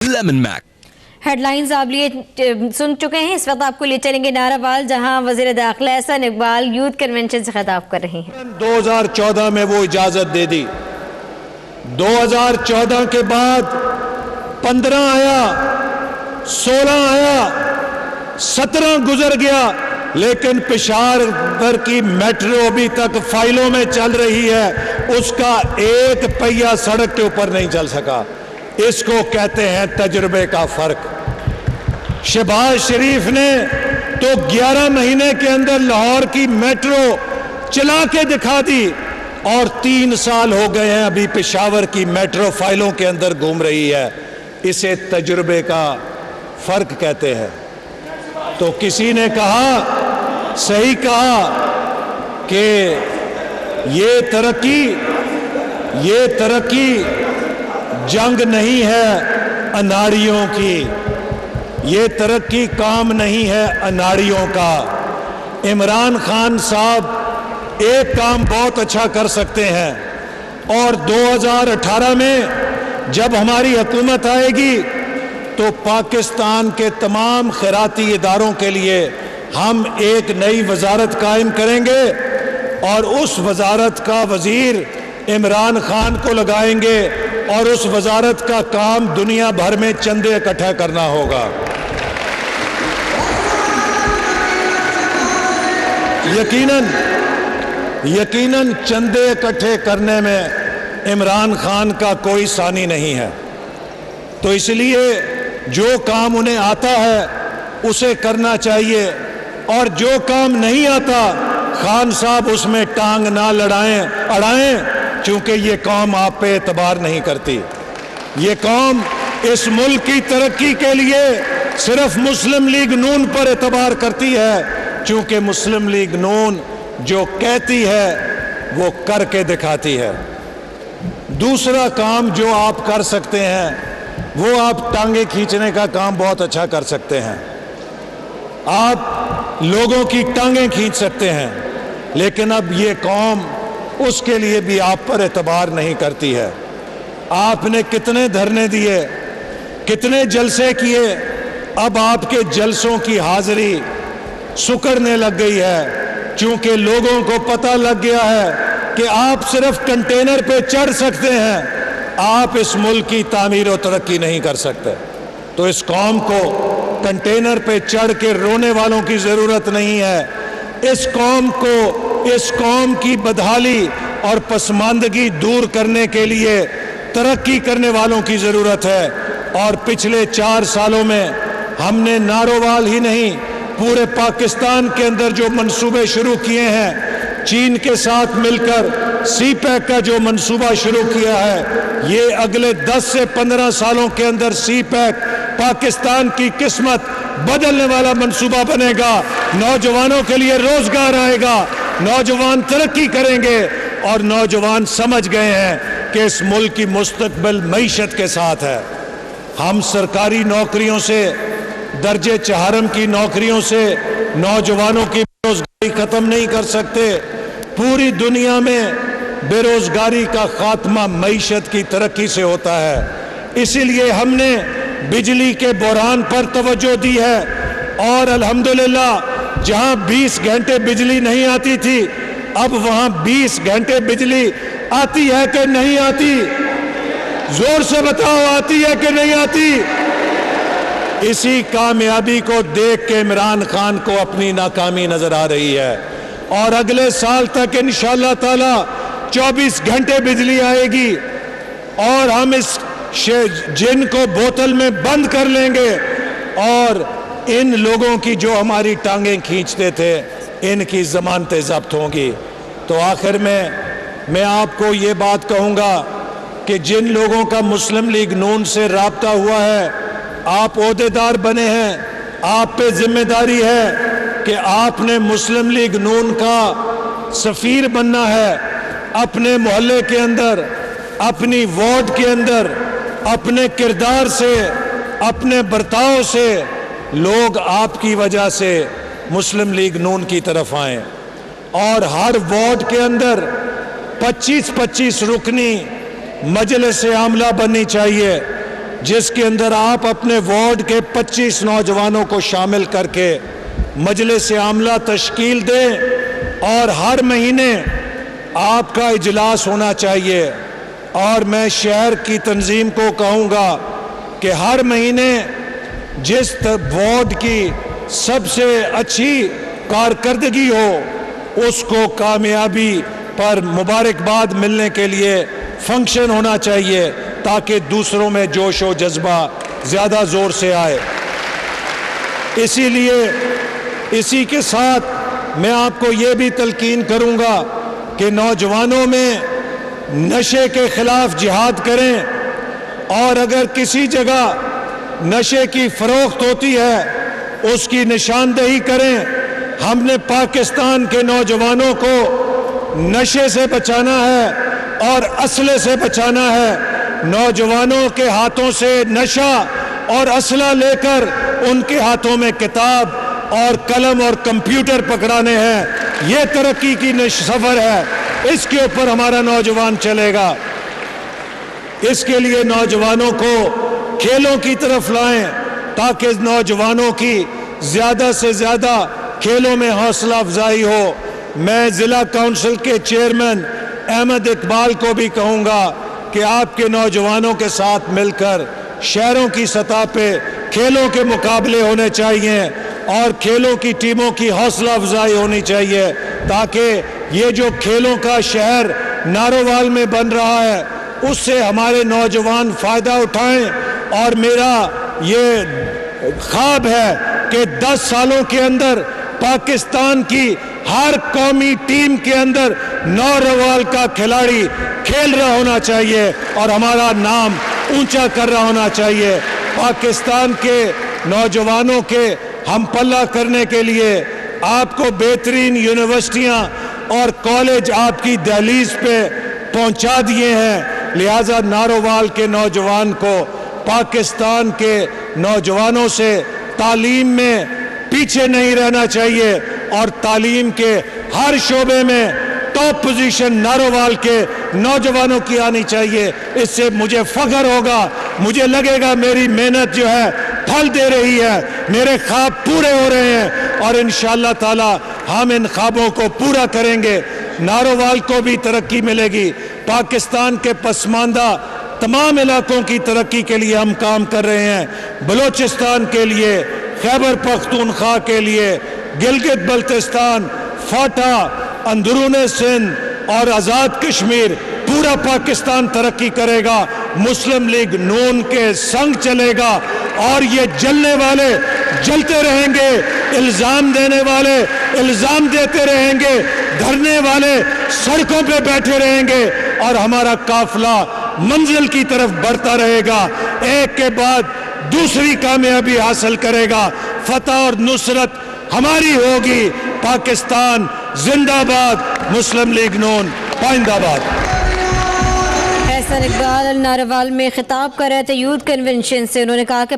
Lemon make. Head lines آپ سن چکے ہیں، اس وقت آپ کو لے چلیں گے ناروال، جہاں وزیر داخلہ احسن اقبال یوتھ کنونشن سے خطاب کر رہے ہیں۔ 2014 میں وہ اجازت دے دی، 2014 کے بعد 15 آیا، 16 آیا، 17 گزر گیا، لیکن پشاور کی میٹرو ابھی تک فائلوں میں چل رہی ہے، اس کا ایک پہیہ سڑک کے اوپر نہیں چل سکا۔ اس کو کہتے ہیں تجربے کا فرق۔ شہباز شریف نے تو 11 مہینے کے اندر لاہور کی میٹرو چلا کے دکھا دی، اور 3 سال ہو گئے ہیں ابھی پشاور کی میٹرو فائلوں کے اندر گھوم رہی ہے۔ اسے تجربے کا فرق کہتے ہیں۔ تو کسی نے کہا، صحیح کہا، کہ یہ ترقی جنگ نہیں ہے اناڑیوں کی، یہ ترقی کام نہیں ہے اناڑیوں کا۔ عمران خان صاحب ایک کام بہت اچھا کر سکتے ہیں، اور 2018 میں جب ہماری حکومت آئے گی تو پاکستان کے تمام خیراتی اداروں کے لیے ہم ایک نئی وزارت قائم کریں گے، اور اس وزارت کا وزیر عمران خان کو لگائیں گے، اور اس وزارت کا کام دنیا بھر میں چندے اکٹھا کرنا ہوگا۔ یقیناً چندے اکٹھے کرنے میں عمران خان کا کوئی ثانی نہیں ہے، تو اس لیے جو کام انہیں آتا ہے اسے کرنا چاہیے، اور جو کام نہیں آتا خان صاحب اس میں ٹانگ نہ اڑائیں، چونکہ یہ قوم آپ پہ اعتبار نہیں کرتی۔ یہ قوم اس ملک کی ترقی کے لیے صرف مسلم لیگ نون پر اعتبار کرتی ہے، چونکہ مسلم لیگ نون جو کہتی ہے وہ کر کے دکھاتی ہے۔ دوسرا کام جو آپ کر سکتے ہیں وہ آپ ٹانگیں کھینچنے کا کام بہت اچھا کر سکتے ہیں، آپ لوگوں کی ٹانگیں کھینچ سکتے ہیں، لیکن اب یہ قوم اس کے لیے بھی آپ پر اعتبار نہیں کرتی ہے۔ آپ نے کتنے دھرنے دیے، کتنے جلسے کیے، اب آپ کے جلسوں کی حاضری سکڑنے لگ گئی ہے، چونکہ لوگوں کو پتہ لگ گیا ہے کہ آپ صرف کنٹینر پہ چڑھ سکتے ہیں، آپ اس ملک کی تعمیر و ترقی نہیں کر سکتے۔ تو اس قوم کو کنٹینر پہ چڑھ کے رونے والوں کی ضرورت نہیں ہے، اس قوم کی بدحالی اور پسماندگی دور کرنے کے لیے ترقی کرنے والوں کی ضرورت ہے۔ اور پچھلے 4 سالوں میں ہم نے نارووال ہی نہیں، پورے پاکستان کے اندر جو منصوبے شروع کیے ہیں، چین کے ساتھ مل کر سی پیک کا جو منصوبہ شروع کیا ہے، یہ اگلے 10 سے 15 سالوں کے اندر سی پیک پاکستان کی قسمت بدلنے والا منصوبہ بنے گا۔ نوجوانوں کے لیے روزگار آئے گا، نوجوان ترقی کریں گے، اور نوجوان سمجھ گئے ہیں کہ اس ملک کی مستقبل معیشت کے ساتھ ہے۔ ہم سرکاری نوکریوں سے، درجے چہارم کی نوکریوں سے نوجوانوں کی بے روزگاری ختم نہیں کر سکتے۔ پوری دنیا میں بے روزگاری کا خاتمہ معیشت کی ترقی سے ہوتا ہے۔ اسی لیے ہم نے بجلی کے بحران پر توجہ دی ہے، اور الحمدللہ جہاں 20 گھنٹے بجلی نہیں آتی تھی، اب وہاں 20 گھنٹے بجلی آتی ہے کہ نہیں آتی؟ زور سے بتاؤ، آتی ہے کہ نہیں آتی؟ اسی کامیابی کو دیکھ کے عمران خان کو اپنی ناکامی نظر آ رہی ہے، اور اگلے سال تک انشاءاللہ تعالی 24 گھنٹے بجلی آئے گی، اور ہم اس جن کو بوتل میں بند کر لیں گے، اور ان لوگوں کی جو ہماری ٹانگیں کھینچتے تھے ان کی ضمانتیں ضبط ہوں گی۔ تو آخر میں آپ کو یہ بات کہوں گا کہ جن لوگوں کا مسلم لیگ نون سے رابطہ ہوا ہے، آپ عہدیدار بنے ہیں، آپ پہ ذمہ داری ہے کہ آپ نے مسلم لیگ نون کا سفیر بننا ہے، اپنے محلے کے اندر، اپنی وارڈ کے اندر، اپنے کردار سے، اپنے برتاؤ سے لوگ آپ کی وجہ سے مسلم لیگ نون کی طرف آئیں، اور ہر وارڈ کے اندر 25-25 رکنی مجلس عاملہ بننی چاہیے، جس کے اندر آپ اپنے وارڈ کے 25 نوجوانوں کو شامل کر کے مجلس عاملہ تشکیل دیں اور ہر مہینے آپ کا اجلاس ہونا چاہیے. اور میں شہر کی تنظیم کو کہوں گا کہ ہر مہینے جس وارڈ کی سب سے اچھی کارکردگی ہو اس کو کامیابی پر مبارکباد ملنے کے لیے فنکشن ہونا چاہیے تاکہ دوسروں میں جوش و جذبہ زیادہ زور سے آئے. اسی لیے اسی کے ساتھ میں آپ کو یہ بھی تلقین کروں گا کہ نوجوانوں میں نشے کے خلاف جہاد کریں اور اگر کسی جگہ نشے کی فروخت ہوتی ہے اس کی نشاندہی کریں. ہم نے پاکستان کے نوجوانوں کو نشے سے بچانا ہے اور اسلحے سے بچانا ہے. نوجوانوں کے ہاتھوں سے نشہ اور اسلحہ لے کر ان کے ہاتھوں میں کتاب اور قلم اور کمپیوٹر پکڑانے ہیں. یہ ترقی کی سفر ہے, اس کے اوپر ہمارا نوجوان چلے گا. اس کے لیے نوجوانوں کو کھیلوں کی طرف لائیں تاکہ نوجوانوں کی زیادہ سے زیادہ کھیلوں میں حوصلہ افزائی ہو. میں ضلع کونسل کے چیئرمین احمد اقبال کو بھی کہوں گا کہ آپ کے نوجوانوں کے ساتھ مل کر شہروں کی سطح پہ کھیلوں کے مقابلے ہونے چاہیے اور کھیلوں کی ٹیموں کی حوصلہ افزائی ہونی چاہیے تاکہ یہ جو کھیلوں کا شہر نارووال میں بن رہا ہے اس سے ہمارے نوجوان فائدہ اٹھائیں. اور میرا یہ خواب ہے کہ 10 سالوں کے اندر پاکستان کی ہر قومی ٹیم کے اندر نارووال کا کھلاڑی کھیل رہا ہونا چاہیے اور ہمارا نام اونچا کر رہا ہونا چاہیے. پاکستان کے نوجوانوں کے ہم پلہ کرنے کے لیے آپ کو بہترین یونیورسٹیاں اور کالج آپ کی دہلیز پہ پہنچا دیے ہیں. لہٰذا نارووال کے نوجوان کو پاکستان کے نوجوانوں سے تعلیم میں پیچھے نہیں رہنا چاہیے اور تعلیم کے ہر شعبے میں ٹاپ پوزیشن نارووال کے نوجوانوں کی آنی چاہیے. اس سے مجھے فخر ہوگا, مجھے لگے گا میری محنت جو ہے پھل دے رہی ہے, میرے خواب پورے ہو رہے ہیں اور انشاءاللہ تعالی ہم ان خوابوں کو پورا کریں گے. نارووال کو بھی ترقی ملے گی. پاکستان کے پسماندہ تمام علاقوں کی ترقی کے لیے ہم کام کر رہے ہیں. بلوچستان کے لیے, خیبر پختونخوا کے لیے, گلگت بلتستان, فاٹا, اندرون سندھ اور آزاد کشمیر, پورا پاکستان ترقی کرے گا. مسلم لیگ نون کے سنگ چلے گا اور یہ جلنے والے جلتے رہیں گے, الزام دینے والے الزام دیتے رہیں گے, دھرنے والے سڑکوں پہ بیٹھے رہیں گے اور ہمارا قافلہ منزل کی طرف بڑھتا رہے گا, ایک کے بعد دوسری کامیابی حاصل کرے گا. فتح اور نصرت ہماری ہوگی. پاکستان زندہ باد, مسلم لیگ نون پائندہ باد. احسن اقبال نارووال میں خطاب کر رہے تھے یوتھ کنونشن سے. انہوں نے کہا کہ